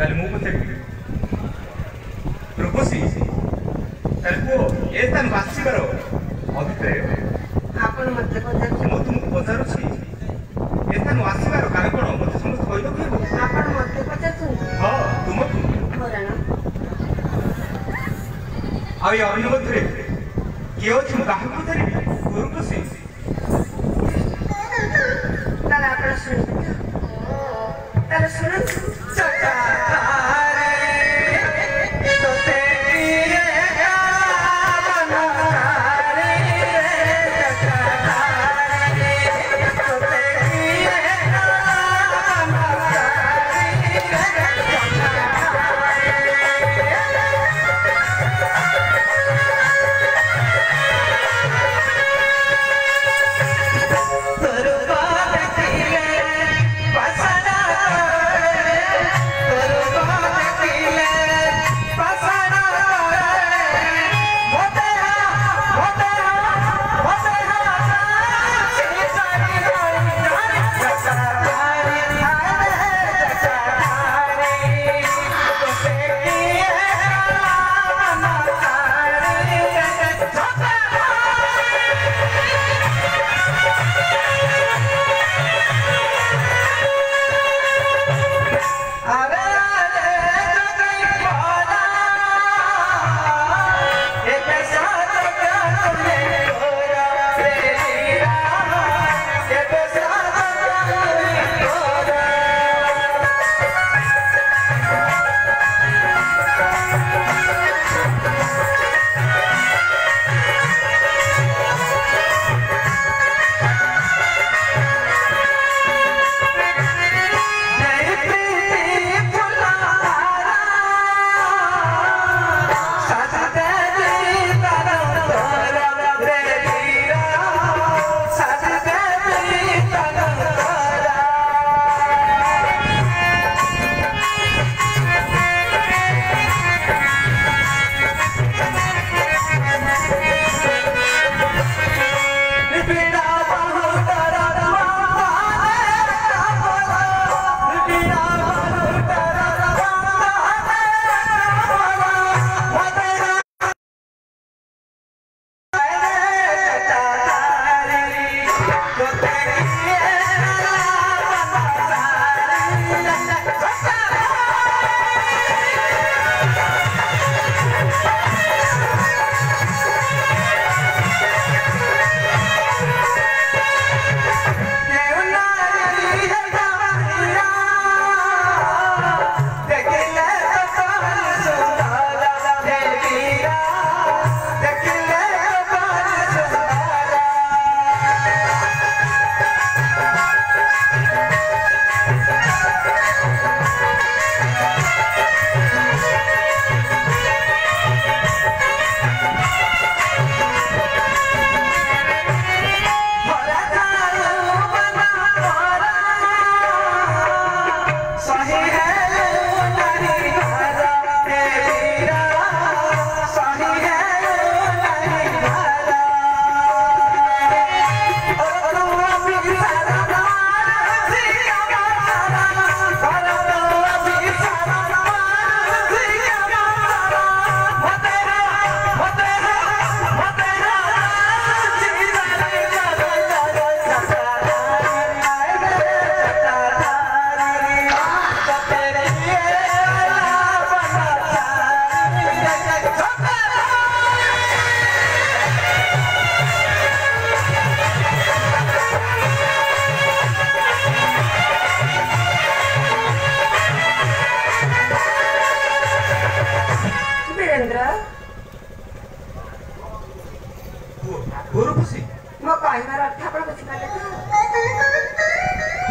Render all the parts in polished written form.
ताले मु पचारि रूपसी ताले को ए स्थान बासिबार अभिप्राय आपण मते पचार मु तुमको पचारुछि ए स्थान आसिबार कारण कोन मते समस्त कहि दो आपण मते पचार हां तुमको मोराना आ ये अनुमति के अछि काहे पचारि रूपसी ताले आपण सुन ताले सुन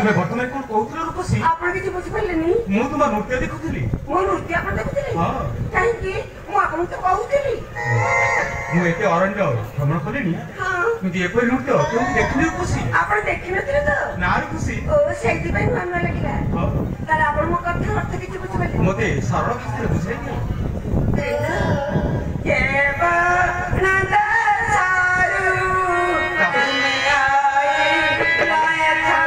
तुम्हें वर्तमान कौन कहूथिल रूपसी आपण किछि बुझि पल्लेनी मु तुम नृत्य देखुथिली मो नृत्य आपण देखुथिली हां काहे कि मु आपण तो कहूथिली मु एते अरण्य भ्रमण कलिनी हां किंतु एपर नृत्य केउ देखिली रूपसी आपण देखि नथिले तो ना रूपसी ओ सेति पई मन लागिला हां तार आपण मो कथा अर्थ किछि बुझि पल्ले मते सरल भाषा बुझाई दियो ये बा नंद सारू तुम आई लाया था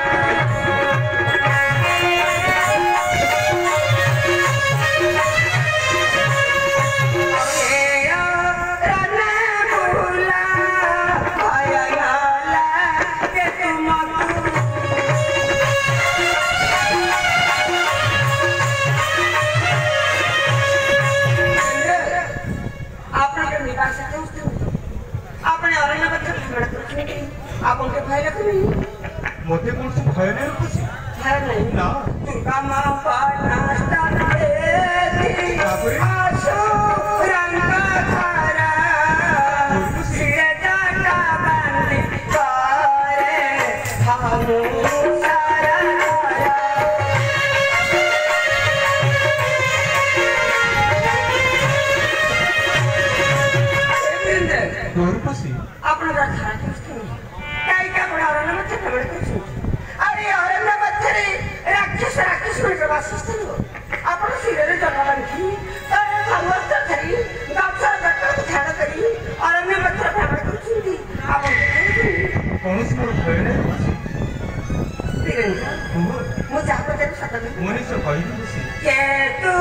ତମେ ମଣିଷ କହିବି ଖୁସି के तू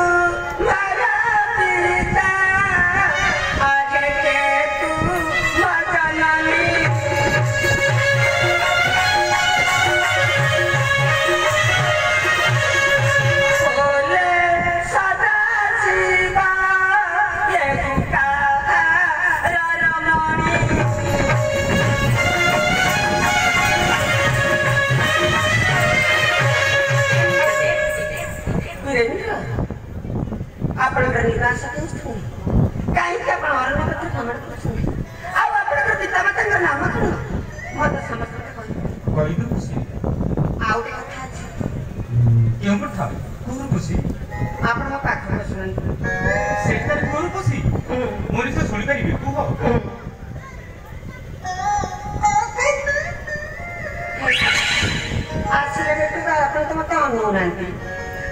मारा पिता आगे के तू मजननी बोले सदा शिवा ये का रमणी ଆପଣଙ୍କର ନିବାସ କେଉଁଠି କାହିଁକି ଆପଣ ଅରଣ୍ୟ କଥା ଭ୍ରମଣ କରୁଛନ୍ତି ଆଉ ଆପଣଙ୍କର ପିତାମାତାଙ୍କର ନାମ କଣ ମୋତେ ସମସ୍ତେ କହିବି ଖୁସି ଆଉ ଗୋଟେ କଥା ଅଛି କେଉଁ କଥା କୋଉ ଖୁସି ଆପଣ ମୋ ପାଖକୁ ଶୁଣନ୍ତୁ ସେଠାରେ କୋଉ ଖୁସି ମଣିଷ ଶୁଣିପାରିବେ କୁହ ଆସିଲେ ବେଟୁ ଆପଣ ତ ମୋତେ ଅନଉନାହାନ୍ତି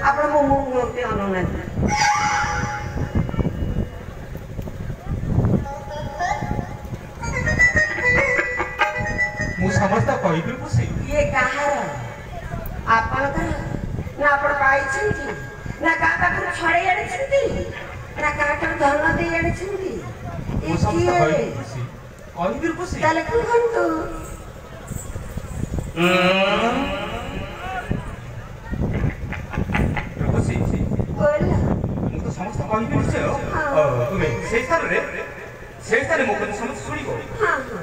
ଆପଣ ମୋ ମୁହଁକୁ ଅନଉନାହାନ୍ତି ମୁଁ ସମସ୍ତ କହିବି ଖୁସି ଇଏ କାହାର ଆପଣଙ୍କର ନା ଆପଣ ପାଇଛନ୍ତି ନା କାହା ପାଖରୁ ଛଡ଼େଇ ଆଣିଛନ୍ତି ନା କାହାଠାରୁ ଧନ ଦେଇ ଆଣିଛନ୍ତି ମୁଁ ସମସ୍ତ କହିବି ଖୁସି କହିବି ଖୁସି ତାହେଲେ କୁହନ୍ତୁ ଖୁସି ବୋଲ ମୁଁ ତ ସମସ୍ତ କହିବି ନିଶ୍ଚୟ ତୁମେ ସେଇ ସ୍ଥାନରେ ମୋ କଥା ସମସ୍ତେ ଶୁଣିବ ହଁ ହଁ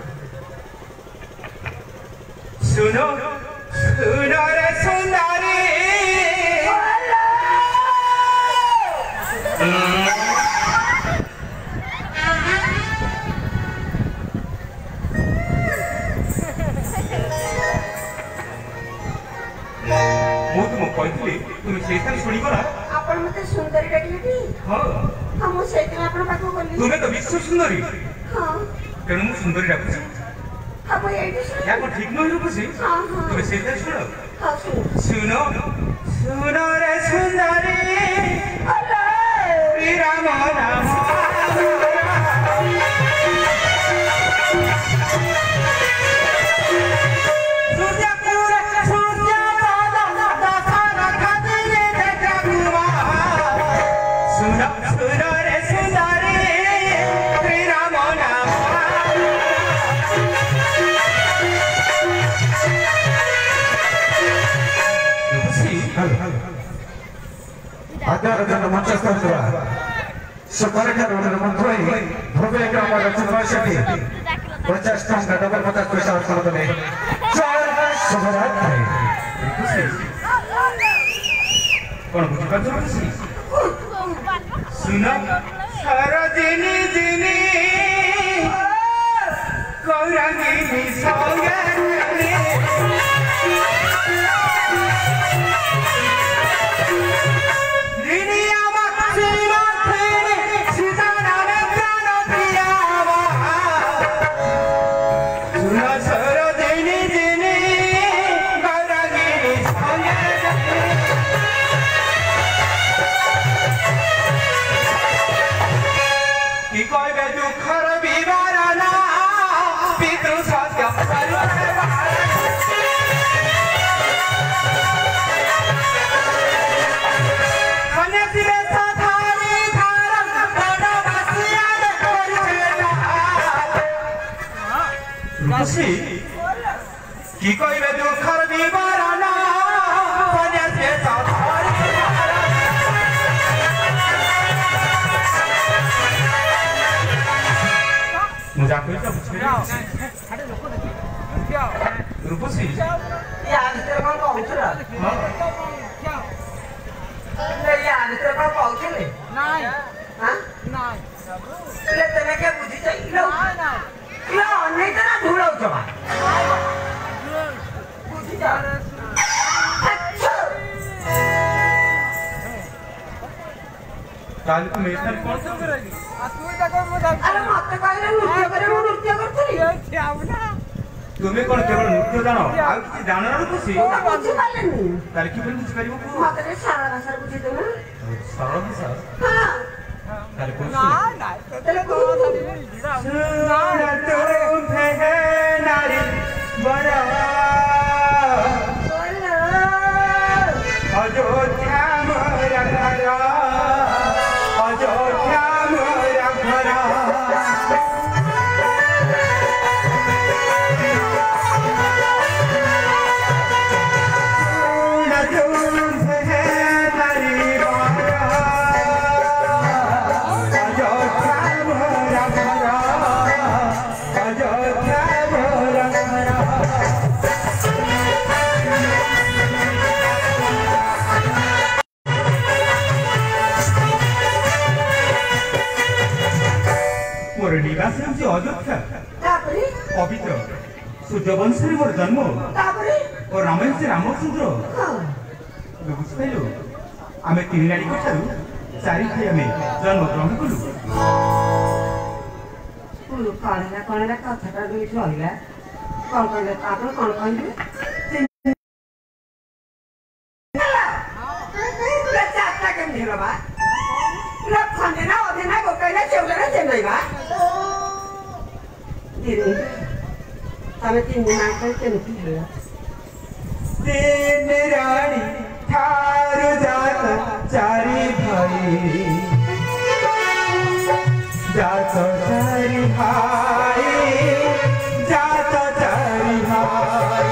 ଶୁଣ ଶୁଣ ରେ ସୁନ୍ଦରୀ ମୁଁ ତୁମକୁ କହିଥିଲି ତୁମେ ସେଇ ସ୍ଥାନ ଶୁଣିବ ନା ଆପଣ ମୋତେ ସୁନ୍ଦରୀ ଡାକିଲେ କି ହଁ ହଁ ମୁଁ ସେଇଥିପାଇଁ ଆପଣଙ୍କ ପାଖକୁ ଗଲି ତୁମେ ତ ବିଶ୍ୱ ସୁନ୍ଦରୀ ହଁ ତେଣୁ ମୁଁ ସୁନ୍ଦରୀ ଡାକୁଛି ହଁ ମୁଁ ଏଇଠି ଶୁଣି ଏହା କଣ ଠିକ ନୁହେଁ ଖୁସି ହଁ ହଁ ତୁମେ ସେଇ ସ୍ଥାନ ଶୁଣ ହଁ ଶୁଣି ଶୁଣ ଶୁଣ ରେ ସୁନ୍ଦରୀ ଶ୍ରୀରାମ ନାମ ଆଦ୍ୟରଚନ ମଞ୍ଚସ୍ଥ ହୋଇଥିବା ସୁପରଠାରୁ ମନ୍ତ୍ରୀ ଭବ୍ୟ ଗ୍ରାମର ଚନ୍ଦ୍ରଶେଠୀ 50 ଟଙ୍କା ଡବଲ 50 ପଇସା ଅର୍ପଣ କଲେ ଶୁଭରାତ୍ରି କଣ ବୁଝିପାରୁଛ ଖୁସି ଶୁଣ ସରୋଜିନୀ ଜିନି କୌରଙ୍ଗୀ ସଙ୍ଗେ কি কইবে দুঃখর বিবরণ সন্ন্যাসে ମୁଁ ଯାହା କହିଲି ରୂପଶ୍ରୀ ୟା ଭିତରେ କଣ କହୁଥିଲ ୟା ଭିତରେ କଣ କହୁଥିଲେ ତମେ କେ ବୁଝିଛ ଅନେକ ନା ଧୂଳଉଛ ବୁଝିଛ ତାହେଲେ ତୁମେ ଏଠାରେ କଣ ଆରେ ମତେ କହିଲେ ନୃତ୍ୟ କରିବ ମୁଁ ନୃତ୍ୟ କରୁଥିଲି ତୁମେ କଣ କେବଳ ନୃତ୍ୟ ଜାଣ ଆଉ କିଛି ଜାଣ ନା ଖୁସି ବୁଝିପାରିଲେନି ତାହେଲେ କିପରି ବୁଝିପାରିବ ମତେ ଟିକେ ସରଳ ଭାଷାରେ ବୁଝେଇଦେବ ସରଳ ଭାଷା ତାହେଲେ ହଁ मोर निवास ହେଉଛି ଅଯୋଧ୍ୟା। ତାପରେ ପବିତ୍ର ସୂର୍ଯ୍ୟବଂଶରେ ମୋର ଜନ୍ମ ତାପରେ ଓ ରାମ ହେଉଛି ରାମଚନ୍ଦ୍ର। ବୁଝିପାରିଲୁ ଆମେ ତିନି ନାରୀଙ୍କ ଠାରୁ ଚାରି ଭାଇ ଆମେ ଜନ୍ମ ଗ୍ରହଣ କଲୁ। କଣ କଥାଟା ଏଇଠି ରହିଲା କଣ କହିଲେ ତାପରେ କଣ କହିଲେ ଚାରିଟା କେମିତି ହେଲା ବା ଖଣ୍ଡେ ନା ଅଧେ ନା ଗୋଟାଏ ନା ଚଉଟା ନା ଚେନ୍ନାଇବା ତମେ ତିନି ମାସ କେମିତି ହେଲା ତିନି ରାଣୀ ଠାରୁ ଜାତ ଚାରି ଭାଇ जात चारि भाई जात चारि भाई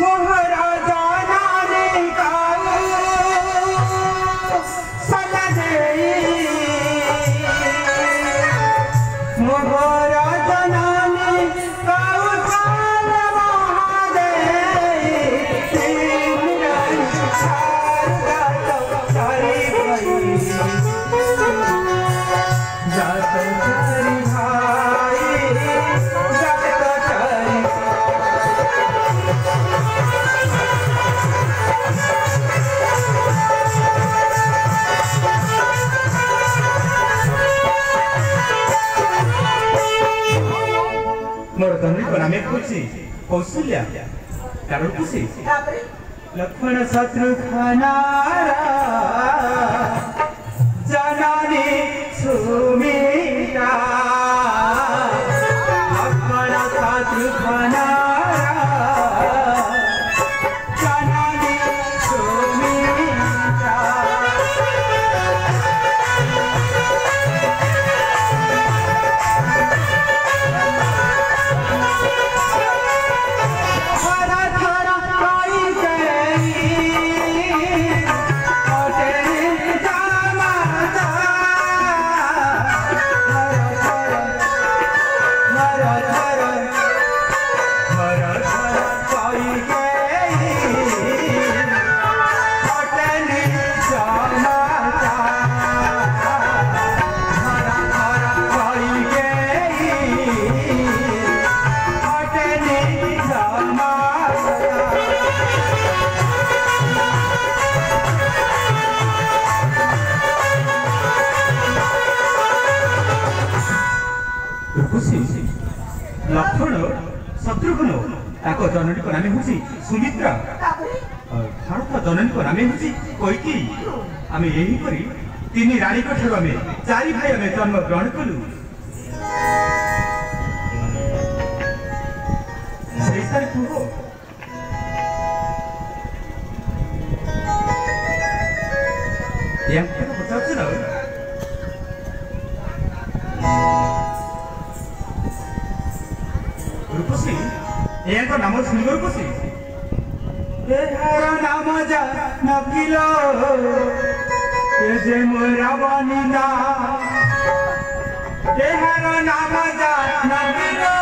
महाराजा नाने काऊ सला दे महाराजा नाने काऊ सला महादे तीन रानी जात चारि भाई जात चारि भाई जात चारि मोर धनी को नामे खुशी कौशल्या कारण खुशी ତାପରେ लक्ष्मण शत्रुघ्न जननी सुमित्रा लक्ष्मण शत्रुघ्न जननी सुमित्रा हरा हरा काई गई ओटे जामाता हरा हरा काई गई ओटे जामाता हरा हरा काई गई ओटे जामाता खुशी लक्ष्मण शत्रुघ्न ताको जननी को नामे हुची सुमित्रा ତାପରେ भारत जननी को नामे हुची कैकेयी आमे यही करी तीन रानी को ठारू आमे चारि भाई आमे जन्म ग्रहण कलु सेई सारी कुह यांको पचाउछु न रूपसी यांको नाम सुंदर रूपसी एहार नाम जा नकिलो ए जे मोरा बनिना एहार नाम जा नकिलो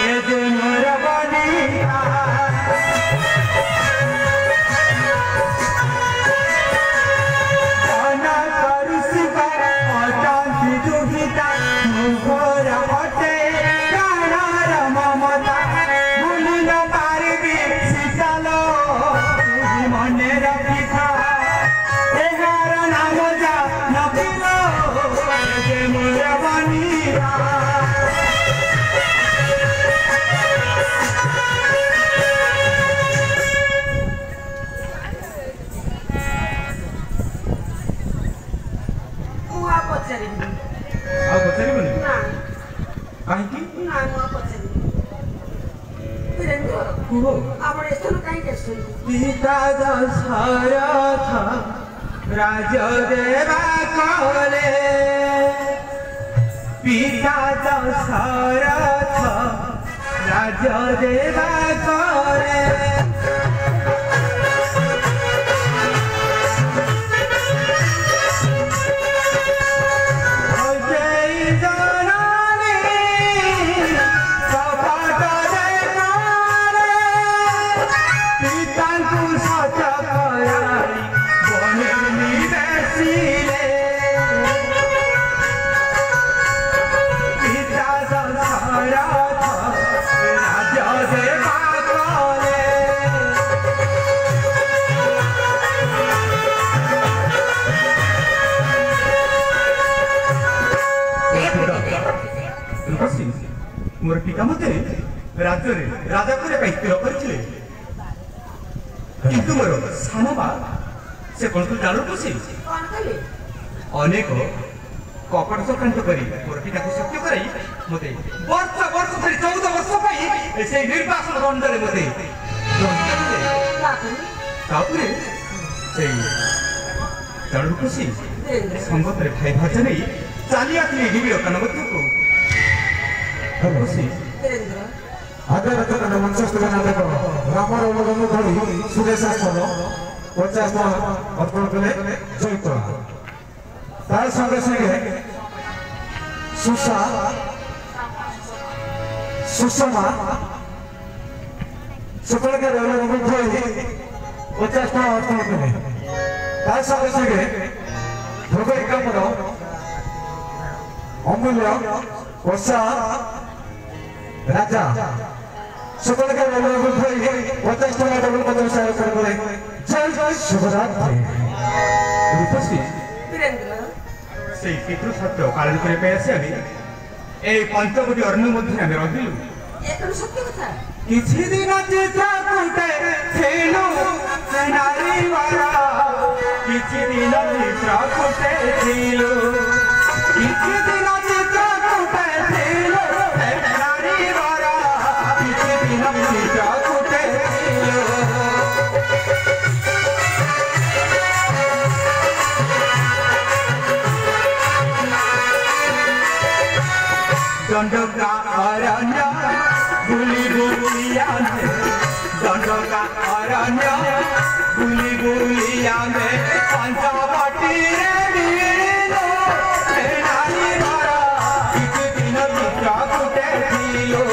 ए जे मोरा बनिना अना करुसिका अजांति दुहिता मुखरा हटे प्राणार ममता भूली न पारिबी सीतालो तुझी मने रखिथा एहार नाम जा नकिलो जे मोरा बनिरा ମୁଁ ଆଉ ପଚାରିବି ଆଉ ପଚାରିବନି ନା କାହିଁକି ନା ମୁଁ ଆଉ ପଚାରିବି ବୀରେନ୍ଦ୍ର କୁହ ଆପଣ ଏସ୍ତର କାହିଁକି ଆସିଛନ୍ତି पिता दशरथ राजदेवा कले पिता दशरथ राजदेवा कले जय जननी मोर पिता मते राज्य रे राजा करे कई स्थिर करथिले किंतु मोर सानबा से कोन तो जानो खुशी कौन कले अनेक कपट चक्रांत करी मोर पिता को सत्य कराई मते वर्ष धरि 14 वर्ष पाई से निर्वासन दंडरे मते तापुरे से जानो खुशी संगतरे भाई भाजा नहीं चाली आती निबिड़ कनबद्ध को खुशी आदर रचना मंचस्थ बना देखो रामर अनुगम धरी सुरेश आसनो 50 अर्पण कले जयतोला तार संगे संगे सुषमा सकल के अनुगम धरी 50 अर्पण कले तार संगे संगे भोग एकामर अमूल्य वर्षा राजा सकल के अनुगम धरी 50 डबल पदम सहायक करे जय जय शुभरात्रि रूपसी वीरेंद्र से पितृ सत्य कालन करे पैसे आबे ए पंचवटी अरण्य मध्ये आमे रहिलु ये तो सत्य कथा किछि दिन चिता कुटे थेलो नारी वाला किछि दिन चिता कुटे थेलो किछि दिन चिता कुटे थेलो नारी वाला किछि दिन चिता कुटे थेलो दंडका अरण्य गुली गुलिया में दंडका अरण्य गुली गुलिया में पंचवटी रे वीरो नारी वाला किछि दिन चिता कुटे थीलो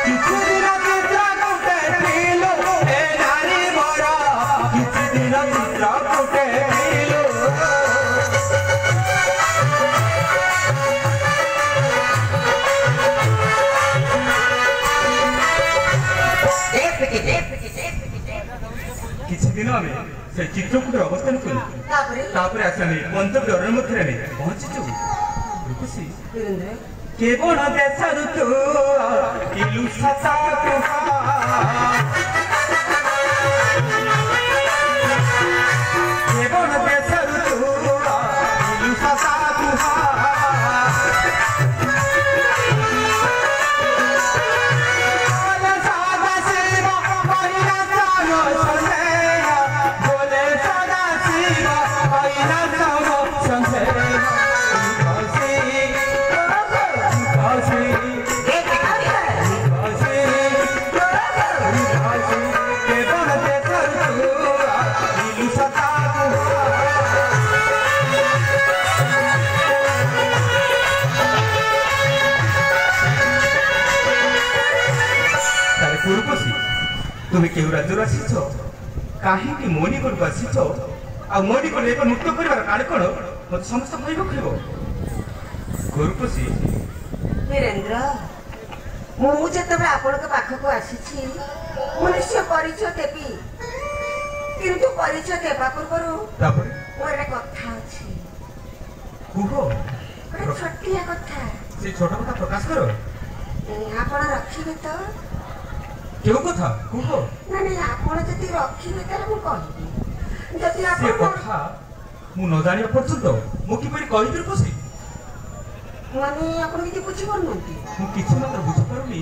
किछि दिन चिता कुटे थीलो नारी वाला किछि दिन चिता कुटे थीलो किछि दिन में से चित्रकूट अवस्थान कलु तापरे आसामी पंचवटी अरण्य मध्ये में पहुंचीचु रूपसी वीरेंद्र केवल देशरु तू इलु सता केवल देशरु तू इलु सता तुम्हें केउ राज्य आसीच कहीं मोनी को आसीच आ मोनी को लेकर मुक्त कर काले कौन मत समस्त भाई कहब गुरुपसी वीरेंद्र मुझे आपण पाखक आसी मनुष्य परिचय देवी किंतु परिचय देवा पूर्व मोर एक कथा अछि कुह छोटिया कथा से छोट कथा प्रकाश करो आपण रखिबे तो क्यों कथा कुह ना नहीं आपण जति रखिबे तार मु कहबी जति से आपण कथा मु न जानिया पर्यंत मु कि परि कहि गुरुपसी माने आपण किछि बुझि परनंती मु किछि मात्र बुझि पारुनी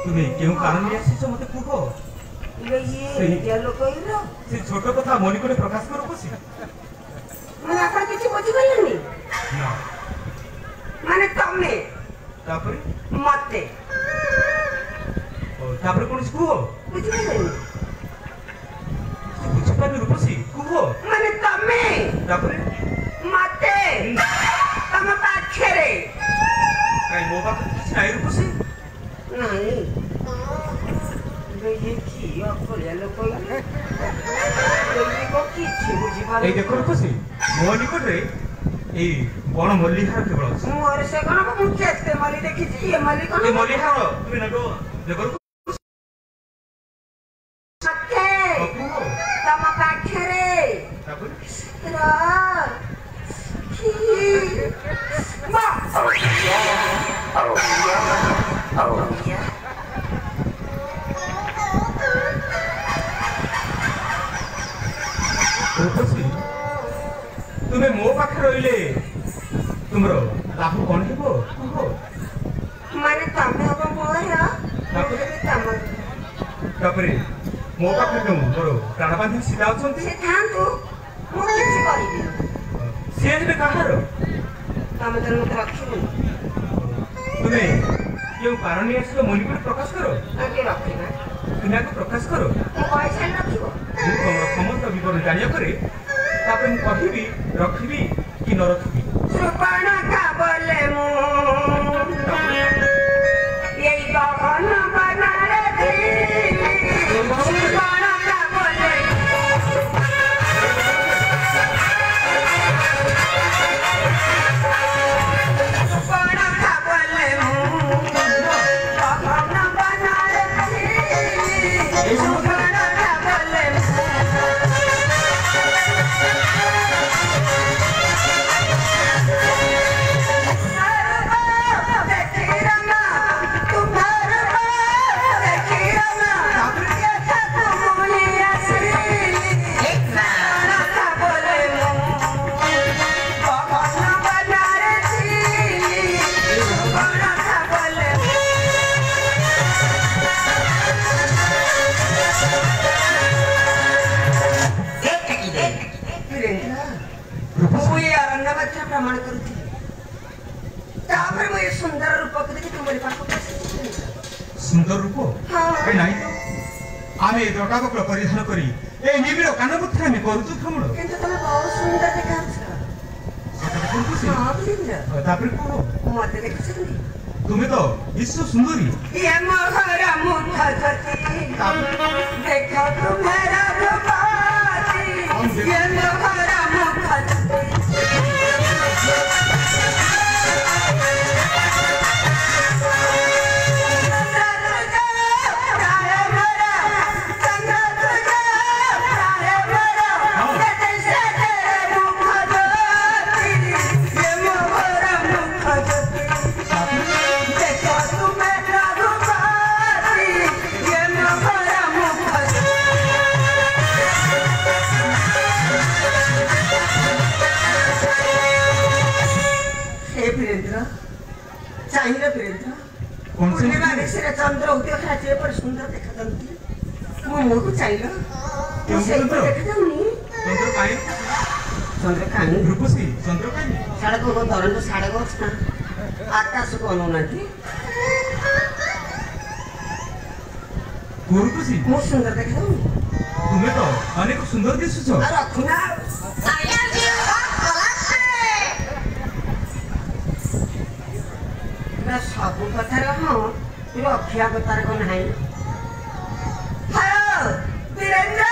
तुमे केउ कारण ले आसीछ मते कुह ये क्या लोक इरो से छोट कथा मोनी को प्रकाश करो पसी माने आपण किछि बुझि परलनी ना माने तमे तापरे मते तापरे कोन कुह बुझि परलनी बुझि पारुनी रूपसी कुह माने तमे तापरे मते तम पाछरे काई मो बात किछि नाइ रूपसी नहीं ये की अकोले लोक ये को किछि बुझि ए परलनी देखो रूपसी मो निकट रे ए बण मल्लिहार केवल अछि मोर से कोन को मुझे एते मली देखि छी ये मली कोन ए मल्लिहार तुमे नगो देखो सत्य तम पाछरे तापरे रा की मा तुम्हें मो पाखे रहिले तुमरो लाभ कौन हेबो माने तमे हो मोर तापरे मो पाखे तुम मोर प्राणबांधी सीधा अछंती से थांतु मो किछि करिबि से जे कहार तमे तो मत रखिबो तुम्हें यो कारण आसलो मणिपुर प्रकाश करो आगे रखिना तुम्हें को प्रकाश करो मो पैसा रखिबो तुम समस्त विवरण जानिया करे तापर मु कहिबी रखिबी कि न रखिबी सुपर्ण का बोले मु यही गगन बनारे दी सुपर्ण का बोले सुपर्ण का बोले मु गगन बनारे दी सुपर्ण का बोले प्रमाण करुथि तापर मैं सुंदर रूप को देखि तुमरे पास सुंदर रूप हां ए नाही तो आमे दोटा को परिधान करी ए निबिरो कानपुत्र में करू तो भ्रमण किंतु तुम बहुत सुंदर देखाछ सत कोन से हां बिंद्र तापर को मते देखछनी तुम्हें तो विश्व सुंदरी ये मोहरा मुठा जति देखो तुम्हारा रूपाती ये मोहरा मुठा जति चाहिए वीरेंद्र कौन से पूर्णिमा चंद्र उदय खाचे पर सुंदर देखा जाती मो मुह को चाहिए क्यों देखा जाऊनी चंद्र काई चंद्र काई रूपसी चंद्र काई साडे को धरन साडे को ना आकाश को अनुनाती रूपसी मो सुंदर देखा जाऊनी तुम्हें तो अनेक सुंदर दिसुछ रखुना सब कथार हाँ रखिया कथार को नहीं हेलो वीरेंद्र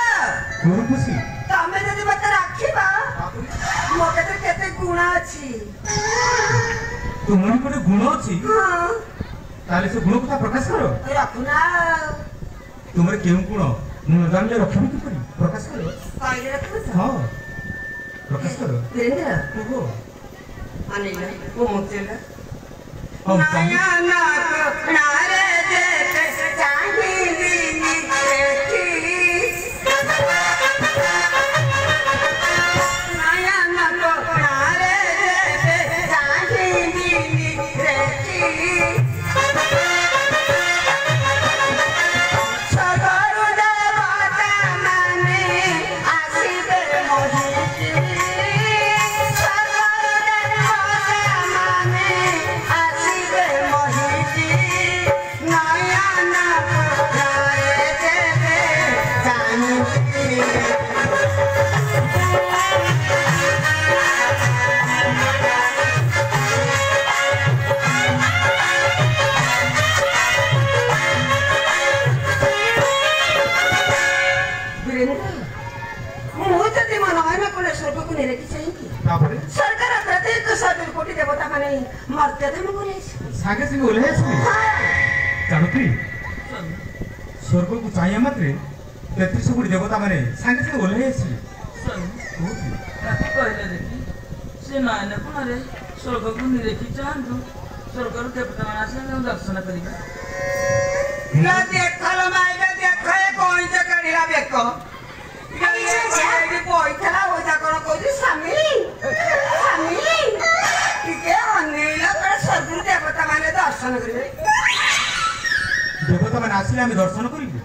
रूपसी तमे जदि मते राखिबा मोके तो केते गुण अछि तुमनि कोटे गुण अछि हां ताले से गुण कथा प्रकाश करो रखुना तुमरे केउ गुण न जानले रखबी कि परी प्रकाश करो काइले रखु हां प्रकाश करो वीरेंद्र ओहो अनिल वो मोतेला हम नया ना नारे देते चाहिए नया ना नारे देते चाहिए सगरु देवता माने आसीबे मोहिती सगरु देवता माने सरकार प्रत्येक 100 कोटी देवता माने मर्त्य धर्म बोले सागे से बोले जानती स्वर्ग को चाहिए मात्रे 33 कोटी देवता माने सागे से बोले कहले देखी से नायने कोन रे स्वर्ग को निरेखी चाहंतु स्वर्गରୁ ଦେବତାମାନେ ଆସିଲେ ତାଙ୍କୁ ଦର୍ଶନ କରିବା। ନା ଦେଖଲ ମାଇଲେ ଦେଖ ଏ କଇଁଚ କାଢିଲା ବେକ। ଏଇଠି ପଇଥିଲା ଓଦା କଣ କହୁଛି ସ୍ୱାମୀ ସ୍ୱାମୀ ଟିକେ ଅନେଇଲା ପରେ ସ୍ୱର୍ଗରୁ ଦେବତାମାନେ ଦର୍ଶନ କରିବେ। ଦେବତାମାନେ ଆସିଲେ ଆମେ ଦର୍ଶନ କରିବୁ।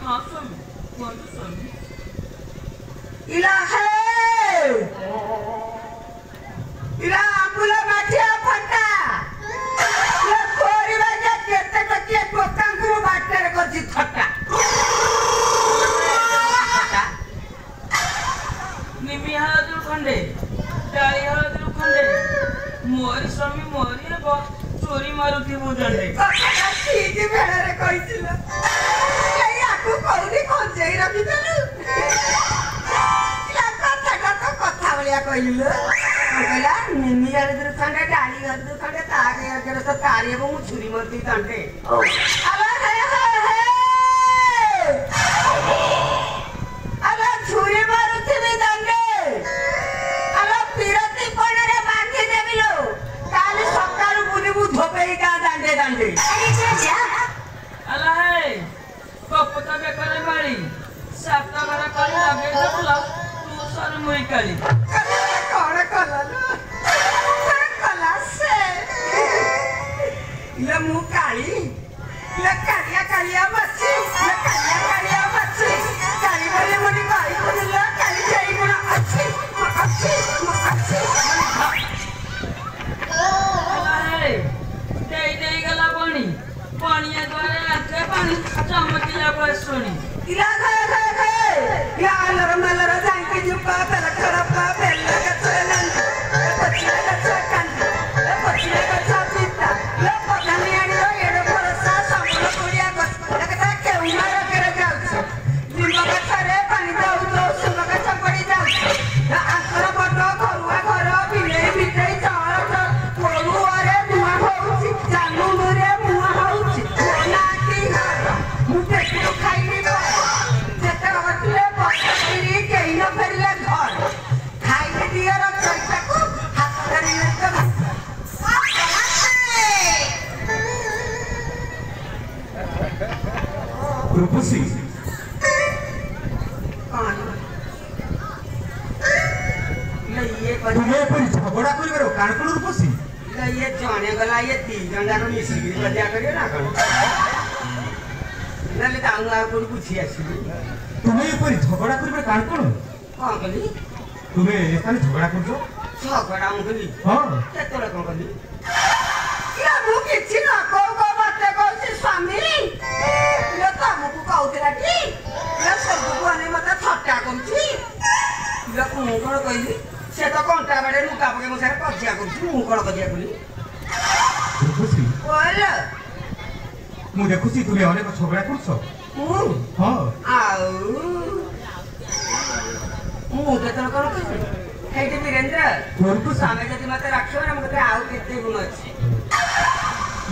ହଁ ସ୍ୱାମୀ କୁହନ୍ତୁ ସ୍ୱାମୀ। ଇଲା ହେ ଇଲା ଆମ୍ବୁଲ ମାଠିଆ ଫଟା ଇଲା କରିବା ଯେ କେତେ ଟକିଆ ଟୋକାଙ୍କୁ ମୁଁ ବାଟରେ କରିଛି ଥଟା। ନିମି ହଳଦରୁ ଖଣ୍ଡେ ଡାଳି ହଳଦରୁ ଖଣ୍ଡେ ମୋରି ସ୍ୱାମୀ ମୋରି ହେବ ଚୋରି ମାରୁଥିବୁ ଦଣ୍ଡେ। କଥାଟା ଠିକ ବେଳରେ କହିଥିଲ। ୟାକୁ କୋଉଠି ଖଞ୍ଜେଇ ରଖିଥିଲୁ? କଥାଟା ତ କଥା ଭଳିଆ କହିଲୁ। କହିଲା ନିମି ହଳଦରୁ ଖଣ୍ଡେ ଡାଳି ହଳଦରୁ ଖଣ୍ଡେ ତା ଆଗରେ ତ ତାରି ହେବ ମୁଁ ଛୁରୀ ମରିଥିଲି ଦଣ୍ଡେ। ଆଲୋ ଛୁରୀ ମାରୁଥିବି ଦଣ୍ଡେ। ଆଲୋ ପିରତି ପଣରେ ବାନ୍ଧି ଦେବି ଲୋ। କାଲି ସକାଳୁ ବୁଲିବୁ ଧୋବେଇ ଗାଁ ଦାଣ୍ଡେ ଦାଣ୍ଡେ। ଆଲା ହେ କପତା ବେକରେ ମାଳି ସାତ ଘର କରି ଲଗେଇ ଦେବୁଲ ତୁ ସରୁ ମୁଇ କାଳି। କଣ କଲା କଲା ସେ ଇଲେ ମୁଁ କାଳି ଇଲେ କାଳିଆ କାଳିଆ ମାଛି କାଳିଆ କାଳିଆ ମାଛି କାଳି ବୋଲି ବୋଲି କହିବୁନି ଲୋ କାଳି ଯାଇ ଗୁଣ ଅଛି ଅଛି ଅଛି। ଆଲା ହେ ଦେଇ ଦେଇ ଗଲା ପାଣି ପାଣିଆ ଦ୍ୱାରେ ଆଣ୍ଠେ ପାଣି ଚମକିଲା ବସୁଣି। ଇଲା ଆଲର ମାଲର ଯାଇକି ଯୁବା ବେଲ ଖରାପ ବେଲ ଗଛ ନନ୍ଦ ପଛିଲା ଗଛ କାନ୍ଦ ପଛିଲା ଗଛ ପିତା ପଧାନି ଆଣିର ଏଡ ଭରସା ସମ୍ବଳ କୁଡ଼ିଆ ଗଛ କଥା କେଉଁମାର କେରେ ଯାଉଛି। ଲିମ୍ବ ଗଛରେ ପାଣି ଦଉ ଦଉ ଶୁଙ୍ଗ ଗଛ ପଡ଼ି ଯାଉଛି। ଆଙ୍କର ବଡ଼ ଘରୁଆ ଘର ବିଲେଇ ବିଲେଇ ଚଳ ପୋଳୁଅରେ ମୁଆଁ ହଉଛି ଜାମୁରେ ମୁଆଁ ହଉଛି ନା କି ଘର ମୁଁ ଦେଖିଲୁ ଖାଇଲି ଯେତେ ଘଟିଲେ ବସିକିରି କେହି ନ ଫେରିଲେ ଘର ଖାଇଲି ଦିଅର ଚୈତାକୁ ହାତ ଧରିଲେ ତ ରୂପସୀ ତୁମେ ଏପରି ଝଗଡ଼ା କରିବାର କାରଣ କଣ ରୂପସୀ? ଇଏ ଜଣେ ଗଲା ଇଏ ଦି ଜଣ ଯାକ ମିଶିକିରି ବଜାର କରିବେ ନା କଣ? ନହେଲେ ତାଙ୍କୁ ଆଉ କୋଉଠି ବୁଝି ଆସିବି। ତୁମେ ଏପରି ଝଗଡ଼ା କରିବାର କାରଣ କଣ? କଣ କଲି? ତୁମେ ଏখানে ଝଗଡ଼ା କରୁଛ? ଝଗଡ଼ା ମୁଁ କଲି? ହଁ କେତେବେଳେ କଣ କଲି? ମୁଁ କିଛି ନ କହୁ କହୁ ମତେ କହୁଛି ସ୍ୱାମୀ ତମକୁ କହୁଥିଲା କି ସ୍ୱର୍ଗକୁ ଅନେଇ ମତେ ଥଟ୍ଟା କରୁଛି। ମୁଁ କଣ କହିଲି? ସେ ତ କଣ୍ଟା ବାଡେ ଲୁକା ପକେଇ ମୋ ସାଙ୍ଗେ କଜିଆ କରୁଛି। ମୁଁ କଣ କଜିଆ କଲି? ରୂପସୀ କହିଲ ମୁଁ ଦେଖୁଛି ତୁମେ ଅନେକ ଝଗଡ଼ା କରୁଛ। ମୁଁ ହଁ ଆଉ ମୁଁ କେତେବେଳେ କଣ କହିଲି? ହେଇଠି ବୀରେନ୍ଦ୍ର ସ୍ୱାମୀ ଯଦି ମତେ ରଖିବ ନା ମୋ କତିରେ ଆଉ କେତେ ଗୁଣ ଅଛି।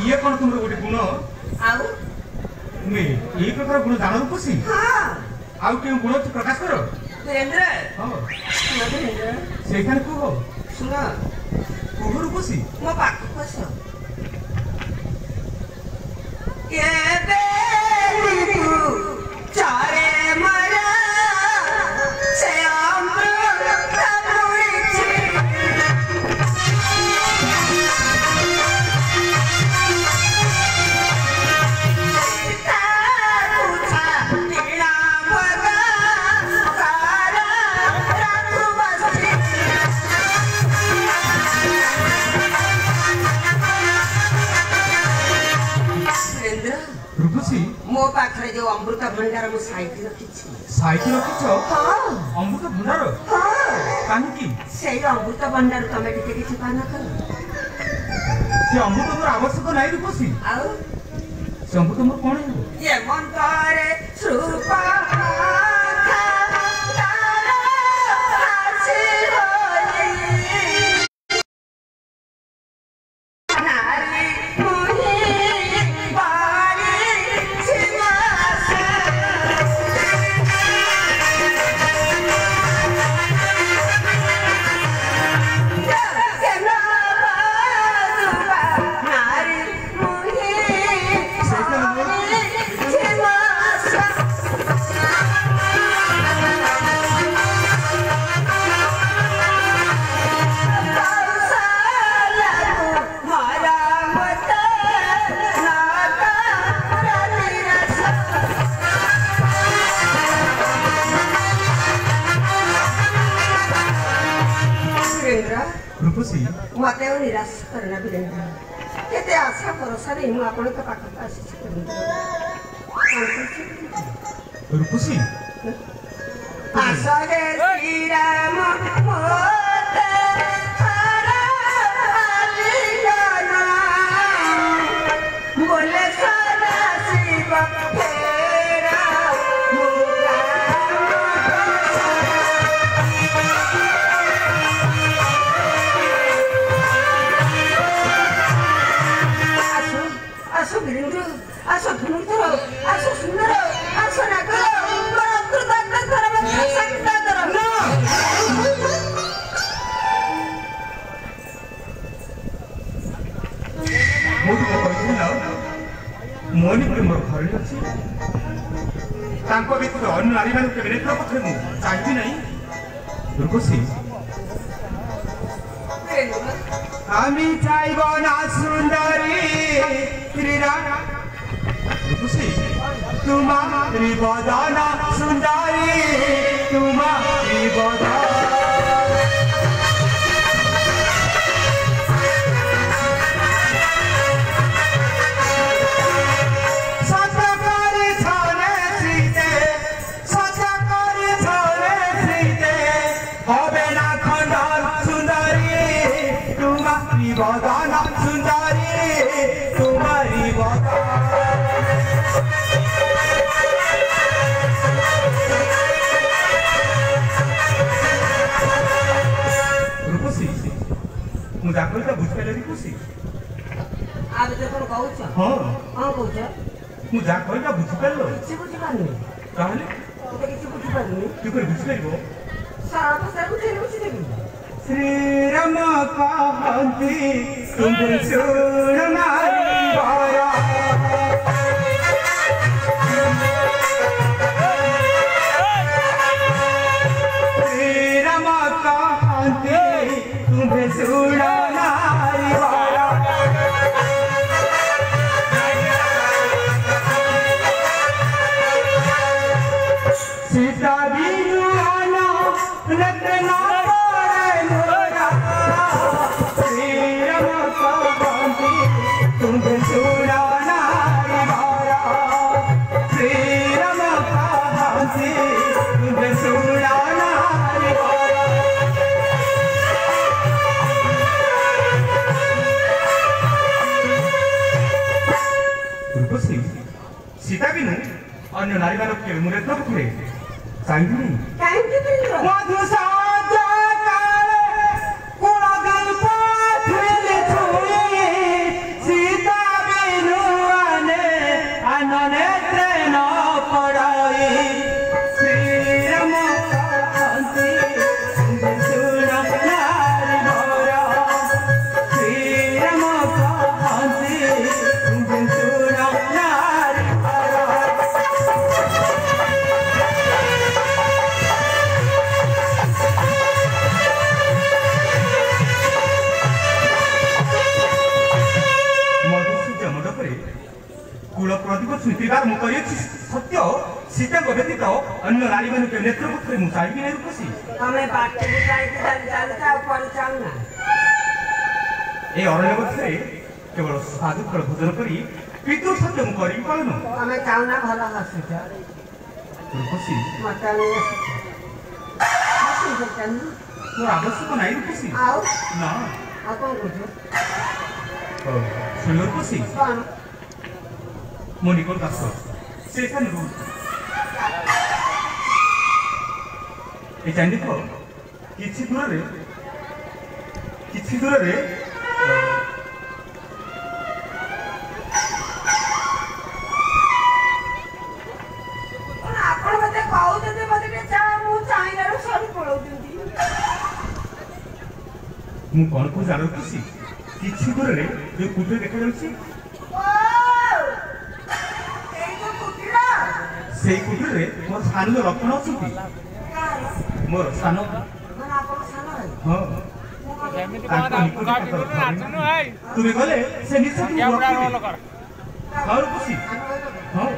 ଇଏ କଣ ତୁମର ଗୋଟେ ଗୁଣ? ଆଉ ତୁମେ ଏଇ ପ୍ରକାର ଗୁଣ ଜାଣ ରୂପସୀ? ହଁ ଆଉ କେଉଁ ଗୁଣ ଅଛି ପ୍ରକାଶ କର। ବୀରେନ୍ଦ୍ର ହଁ ଶୁଣ ବୀରେନ୍ଦ୍ର ସେଇখানে କୁହ ଶୁଣ କୁହ ରୂପସୀ। ମୋ ପାଖକୁ ଆସ। କେବେ ଚାରେ ମରା ସେ ଅମୃତ ମୁଳିଛି ରୂପସୀ ମୋ ପାଖରେ ଯୋଉ ଅମୃତ ଭଣ୍ଡାର ମୁଁ ସାଇତି ରଖିଛି। ସାଇତି ରଖିଛ? ହଁ ଅମୃତ ଭଣ୍ଡାର? ହଁ କାହିଁକି? ସେଇ ଅମୃତ ଭଣ୍ଡାର ତମେ ଟିକେ କିଛି ପାନ କର। ସେ ଅମୃତ ମୋର ଆବଶ୍ୟକ ନାହିଁ ରୂପସୀ। ଆଉ ସେ ଅମୃତ ମୋର କଣ ହେବ? ଏ ମନ୍ତରେ ଶ୍ରୁପ वीरेंद्र रूपसी मते निराश करना वीरेंद्र केते आशा भरोसा रे मु आपण के पाख आसी रूपसी आशा गे श्री राम मोते हरा आलिंगना बोले सदा शिव फेरा आसो वीरेंद्र आसो धनुर्धर आसो सुंदर आसो नागर कृतज्ञ धर्म संकट धर्म मोदी को कहला मोनी पर मोर घर अछि तांको बितु अन्य नारी मान के नेत्र पखरे मु चाहि नहीं रूपसी आमी चाइब ना सुंदरी श्रीराम रूपसी तुम्हारी बदना सुंदरी तुम्हारी बदना बदाना सुंदरी तुम्हारी रूपसी मुझे आपको बुझे रूपसी आज देखो कहूछ हाँ हां कहूछ मुझे कहला बुझी पारलो किछि बुझी पारनी ताहले तो किछि बुझी पारनी तू कर बुझी पारबो सारा भाषा बुझी देबी श्री राम कहती तुम सुन नारी बारा श्री राम कहती तुम सुन नारी बारा सीता बिनु आना रत्ना सीता बिनु अन्य नारी मान के मुरे न पखरे चाहिए नहीं काहे वीरेंद्र मधु साजा काले कोला गल पाथेल छुई सीता बिनु आने ट्रेन पड़ाई श्री राम कहती सुन नारी भरा श्री राम कहती सुन नारी कूल प्रदीप स्मृतिकार मुझे सत्य सीता को व्यतीत अन्य नारी मान के नेत्र पक्षे मुझे चाहिए नहीं रूपसी हमें बात के जाई चलता ऊपर चलना ए अरण्य मध्य केवल साधु फल भोजन करी पितृ सत्य मु करी पालन हमें चावना भला हसीछ रूपसी मत नहीं हसी सकन मोर आवश्यक नहीं रूपसी आओ ना आ कौन कुछ सुन रूपसी कौन मोनिकोल दास सेकंड रूल ए जानि को किछि दूर रे आपण मते कहू दे मते के चा मु चाइना रो सरी पळौ दिंदी मु कोन को जानो किछि दूर रे जो कुटे देखा जाउछि से कुटीरे मोर सान लक्षण अच्छी मोर सान तुम्हें गले से निश्चित खुशी हाँ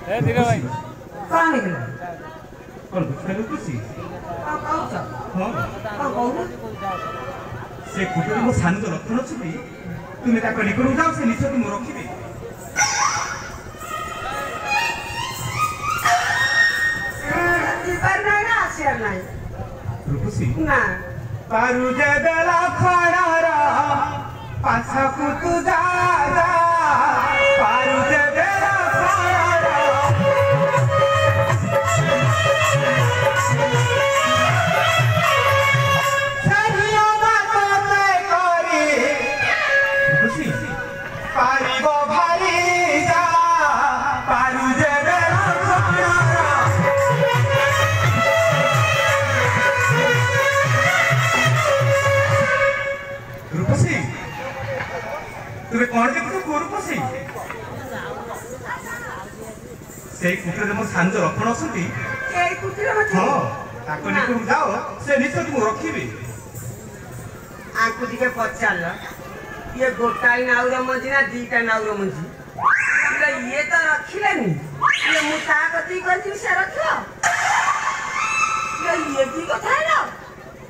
ए धीरे भाई कौन निकला कौन बुझे खुशी कौन कहूछ हाँ कौन कहू से कुटुरे मो सान जो रखन अछि तुमे ताको निकरू जाओ से निश्चय तुम रखिबे पर नहीं ना आसिया नहीं रूपसी ना पारू जे बेला खड़ारा पाछा को तू जा जा पारू जे बेला खड़ारा सरिया बात ते करी रूपसी पारिबो भारी जा पारू जे बेला खड़ारा रूपसी तुमे कौन देखु को रूपसी से कुटरे मो सांज रखण असंती ए कुटिरे मत हां ताको निकरू जाओ से निश्चय तुम रखिबे आंकु दिके पचाल ये गोटाई नाउर मंजी ना दीटा नाउर मंजी ये तो रखिलेनी ये मुता कति करती से रखियो ये की कथा है ना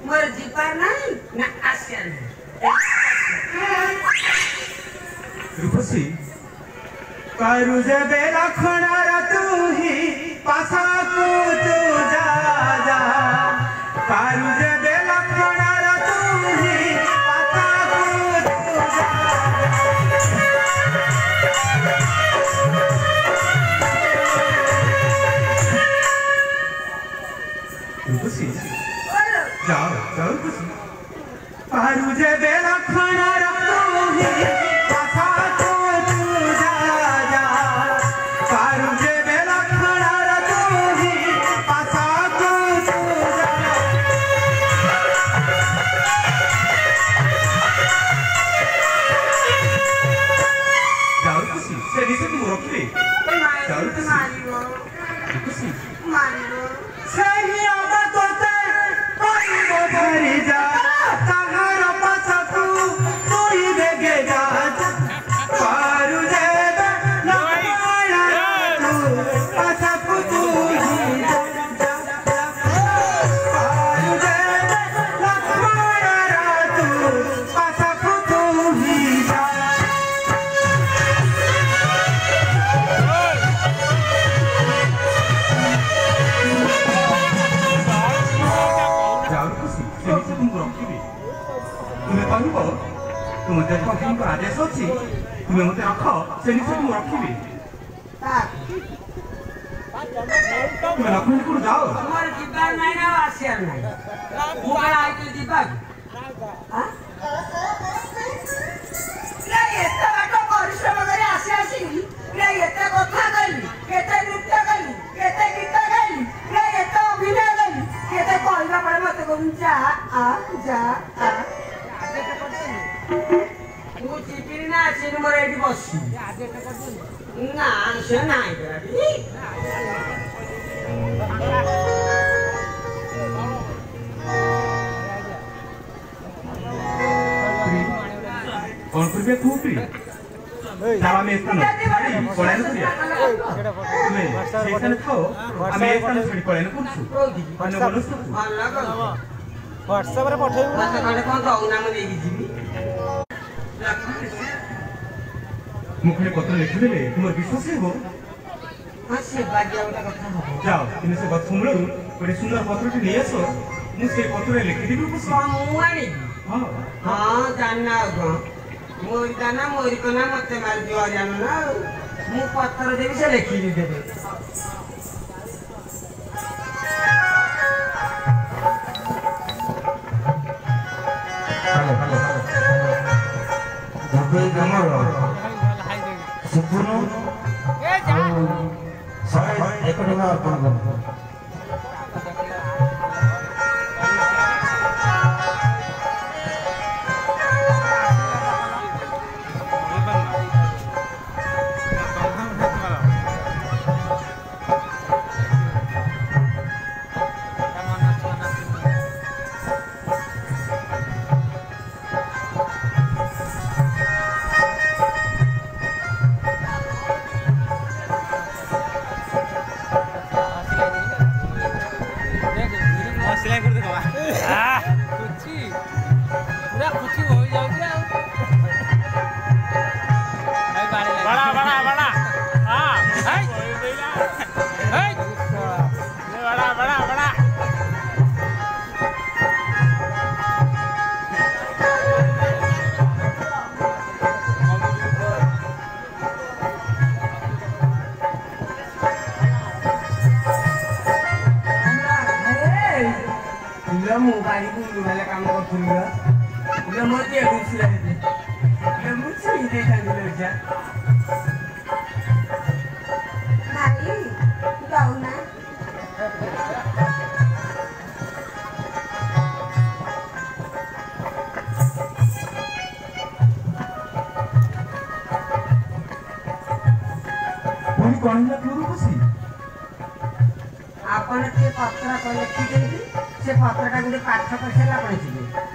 मोर जीपार नहीं ना आसिया नहीं रूपसी पारू जे बेला खणारा तू ही पासा को तू जा जा पारू जे बेला खणारा तू ही पासा को तू जा रूपसी जाओ जाओ रूपसी पारू जे बेला खणारा तू ही पासा को तू जा जा पारू जे बेला खणारा तू ही पासा को तू जा जाओ खुशी से निसे तुम रखिले जाओ खुशी मारियो सही आवा तोते पारिबो भरी जा ताहार पासा तू तोई देगे जा पारू जे बेला खणारा तू पासा को तू ही जा पारू जे बेला खणारा तू पासा को तू ही जा जाओ खुशी से निश्चय तुमको रखिबे तुमे कहब तुम देख तुमको आदेश अच्छी तुमे मते रख से निश्चय तुम रखिबे तुमे रखन को जाओ मोर जीपार नहीं ना आसिया नहीं मुगला आइते जीपार हां ले एता बाटो परिश्रम करे आसी आसी ले एता कथा गली केते नृत्य गली केते गीत गली ले एता अभिनय गली केते कहला पड़े मते कोन जा आ मु चिपिरी ना आसी मोर एठी बसी ना से नाही करा कौन करबे तू भी जावा में स्थान पळायन करिया तुमे सेशन खाओ आमे स्थान छडी पळायन करछु अन्य बोलस तू व्हाट्सएप रे पठेइबो मते कने कोन तो नाम देगी जीवी मुखरे पत्र लिखि देले तुमर विश्वास हेबो हां बागिया वाला कथा हो जाओ तुमे से गछ मूलरू गोटे सुंदर पत्रटी नै आसो मु से पत्रे लिखि देबी खुशी मुआणी हां हां जानना गो मोरी दाना मोरी कोना मते मार दियो जानो ना मु पत्र देबी से लिखि देबे हेलो धबे गमर सुपुनो ए जा सय 1 टका अर्पण करू बड़ा बड़ा बड़ा मोबाइल को वाला काम करथुला ले मोती घुसला ले मुझे दे थांगलो जा भाई जाऊ ना कोई कहला तू बसी आपण ते पत्र को लिखि देबी से पत्रटा गुडे पाठ करसेला आपण जिबे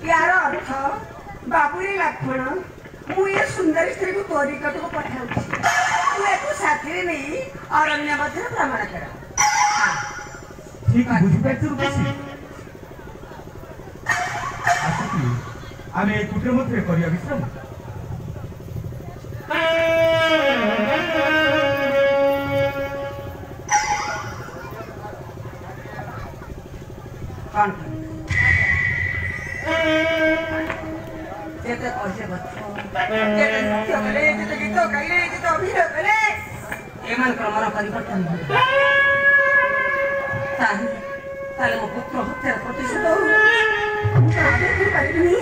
यार अर्थ बाबुरी लक्ष्मण मुझे सुंदर स्त्री को तोरी कट को पठाऊँ तू साथी नहीं अरण्य मध्य भ्रमण कर ठीक बुझिपारछु बसी आसुती आमे कुटे मते करिया विश्राम कौन जेते कहे बच्चो जेते नृत्य करे जेते गीत गाइले जेते अभिनय करे एमान क्रमर परिवर्तन ताले मो पुत्र हत्यार प्रतिशोध हो मु आगे पारिबिनी